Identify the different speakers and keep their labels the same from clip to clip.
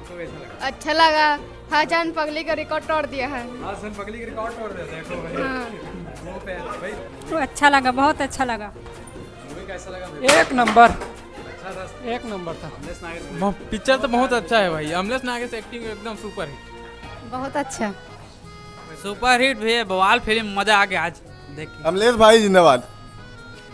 Speaker 1: आपको कैसा लगा?
Speaker 2: अच्छा लगा। हसन पगली का रिकॉर्ड तोड़ दिया है।
Speaker 1: हसन पगली का रिकॉर्ड तोड़ दिया, देखो भाई।
Speaker 2: हाँ।
Speaker 1: वो पे भाई
Speaker 3: तो अच्छा लगा, बहुत अच्छा लगा।
Speaker 1: मूवी कैसा लगा?
Speaker 4: एक नंबर,
Speaker 1: अच्छा था।
Speaker 4: एक नंबर था।
Speaker 1: अमलेश नागेश
Speaker 4: पिक्चर तो बहुत अच्छा है भाई। अमलेश नागेश एक्टिंग एकदम सुपर हिट।
Speaker 2: बहुत अच्छा।
Speaker 5: सुपर हिट भी है, बवाल फिल्म, मजा आ गया आज देख के।
Speaker 6: अमलेश भाई जिंदाबाद,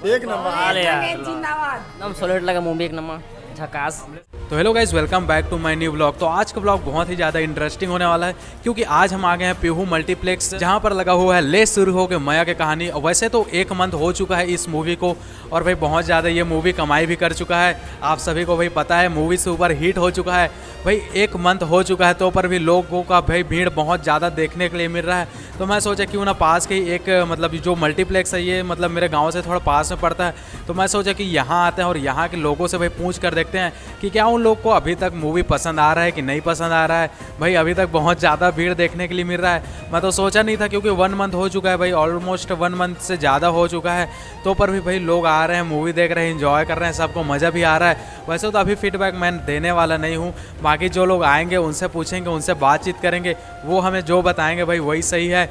Speaker 6: एक नंबर।
Speaker 7: एकदम सॉलिड लगा मूवी, एक नंबर झकास।
Speaker 1: तो hello guys, welcome back to my new blog. तो आज का ब्लॉग बहुत ही ज़्यादा इंटरेस्टिंग होने वाला है क्योंकि आज हम आ गए हैं पीहू मल्टीप्लेक्स, जहां पर लगा हुआ है ले शुरू हो गए माया की कहानी। वैसे तो एक मंथ हो चुका है इस मूवी को और भाई बहुत ज़्यादा ये मूवी कमाई भी कर चुका है। आप सभी को भाई पता है मूवी सुपर हिट हो चुका है भाई। एक मंथ हो चुका है तो पर भी लोगों का भाई भीड़ बहुत ज़्यादा देखने के लिए मिल रहा है। तो मैं सोचा क्यों ना पास के एक मतलब जो मल्टीप्लेक्स है ये मतलब मेरे गाँव से थोड़ा पास में पड़ता है, तो मैं सोचा कि यहाँ आते हैं और यहाँ के लोगों से भाई पूछ कर देखते हैं कि क्या उन लोग को अभी तक मूवी पसंद आ रहा है कि नहीं पसंद आ रहा है। भाई अभी तक बहुत ज़्यादा भीड़ देखने के लिए मिल रहा है। मैं तो सोचा नहीं था क्योंकि 1 मंथ हो चुका है भाई, ऑलमोस्ट 1 मंथ से ज़्यादा हो चुका है। तो पर भी भाई लोग आ रहे हैं, मूवी देख रहे हैं, एंजॉय कर रहे हैं, सबको मज़ा भी आ रहा है। वैसे तो अभी फीडबैक मैं देने वाला नहीं हूँ, बाकी जो लोग आएंगे उनसे पूछेंगे, उनसे बातचीत करेंगे, वो हमें जो बताएंगे भाई वही सही है।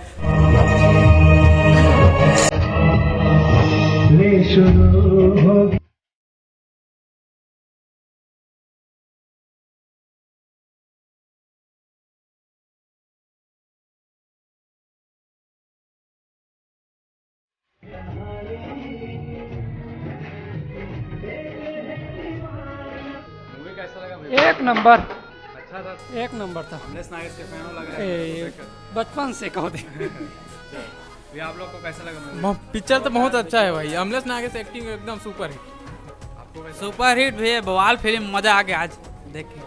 Speaker 1: मूवी कैसा लगा भाई?
Speaker 4: एक नंबर,
Speaker 1: अच्छा था।
Speaker 4: एक नंबर था।
Speaker 1: अमलेश नागेश के फैन हो लग रहा है।
Speaker 4: बचपन से कहो दे।
Speaker 1: ये आप लोग को कैसा लगा मूवी?
Speaker 4: पिक्चर तो बहुत अच्छा है भाई। अमलेश नागेश एक्टिंग एकदम सुपर हिट।
Speaker 1: आपको कैसा
Speaker 5: सुपर हिट भी है, बवाल फिल्म, मजा आ गया आज देख के।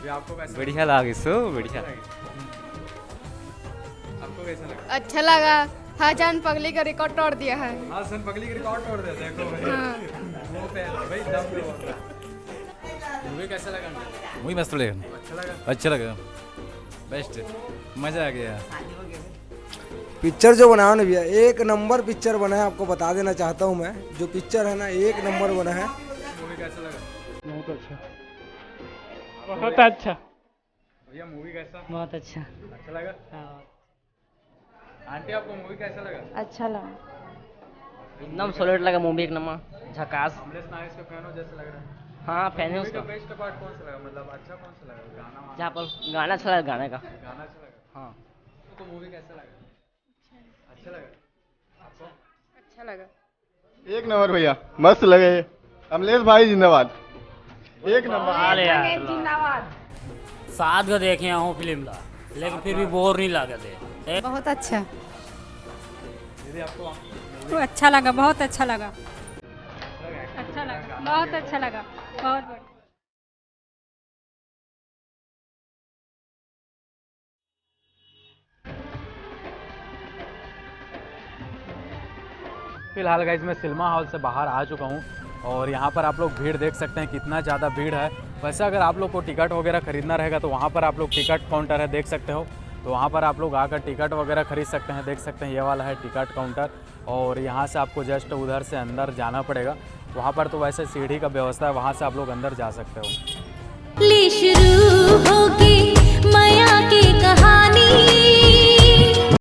Speaker 1: ये आपको कैसा
Speaker 7: बढ़िया लगा, सो बढ़िया।
Speaker 1: आपको कैसा लगा?
Speaker 2: अच्छा लगा। हसन पगली का रिकॉर्ड तोड़ दिया है।
Speaker 1: हसन पगली का रिकॉर्ड तोड़ दिया, देखो भाई।
Speaker 2: हाँ।
Speaker 1: वो पे भाई दम पे बोल रहा है। मूवी कैसा लगा?
Speaker 8: मूवी मस्त लगा,
Speaker 1: अच्छा लगा।
Speaker 8: अच्छा लगा, बेस्ट, मजा आ गया।
Speaker 9: पिक्चर जो बनाया ना भैया, एक नंबर पिक्चर बना है। आपको बता देना चाहता हूँ मैं, जो पिक्चर है ना एक नंबर बना है।
Speaker 1: मूवी कैसा लगा?
Speaker 4: बहुत अच्छा, बहुत अच्छा,
Speaker 1: भैया मूवी कैसा?
Speaker 3: बहुत अच्छा।
Speaker 1: अच्छा लगा। आंटी आपको मूवी कैसा लगा?
Speaker 2: अच्छा लगा।
Speaker 7: एकदम सॉलिड लगा मूवी, एक नंबर झकास।
Speaker 1: अमलेश नागेश के फैन हो जैसे लग रहा है।
Speaker 7: हाँ फैन है
Speaker 1: मूवी का
Speaker 7: उसका।
Speaker 1: बेस्ट पार्ट कौन सा लगा? मतलब अच्छा कौन सा लगा? गाना
Speaker 7: जहाँ पर गाना अच्छा लगा, गाने का।
Speaker 1: गाना अच्छा लगा।
Speaker 7: हाँ
Speaker 1: तो मूवी कैसा लगा? अच्छा लगा। आपको?
Speaker 2: अच्छा लगा।
Speaker 6: एक नंबर भैया, मस्त लगे। अमलेश भाई जिंदाबाद, एक नंबर।
Speaker 10: साथ को देखे हूँ फिल्म ला, लेकिन फिर भी बोर नहीं लगा थे।
Speaker 2: बहुत अच्छा।
Speaker 1: दीदी आपको
Speaker 3: तो अच्छा लगा, बहुत अच्छा लगा। अच्छा लगा, बहुत अच्छा लगा, बहुत बढ़िया।
Speaker 1: फिलहाल गाइज मैं सिनेमा हॉल से बाहर आ चुका हूँ और यहाँ पर आप लोग भीड़ देख सकते हैं कितना ज़्यादा भीड़ है। वैसे अगर आप लोग को टिकट वगैरह खरीदना रहेगा तो वहाँ पर आप लोग टिकट काउंटर है, देख सकते हो, तो वहाँ पर आप लोग आकर टिकट वगैरह खरीद सकते हैं। देख सकते हैं ये वाला है टिकट काउंटर और यहाँ से आपको जस्ट उधर से अंदर जाना पड़ेगा। वहाँ पर तो वैसे सीढ़ी का व्यवस्था है, वहाँ से आप लोग अंदर जा सकते हो।
Speaker 11: ले शुरू होगी माया की कहानी।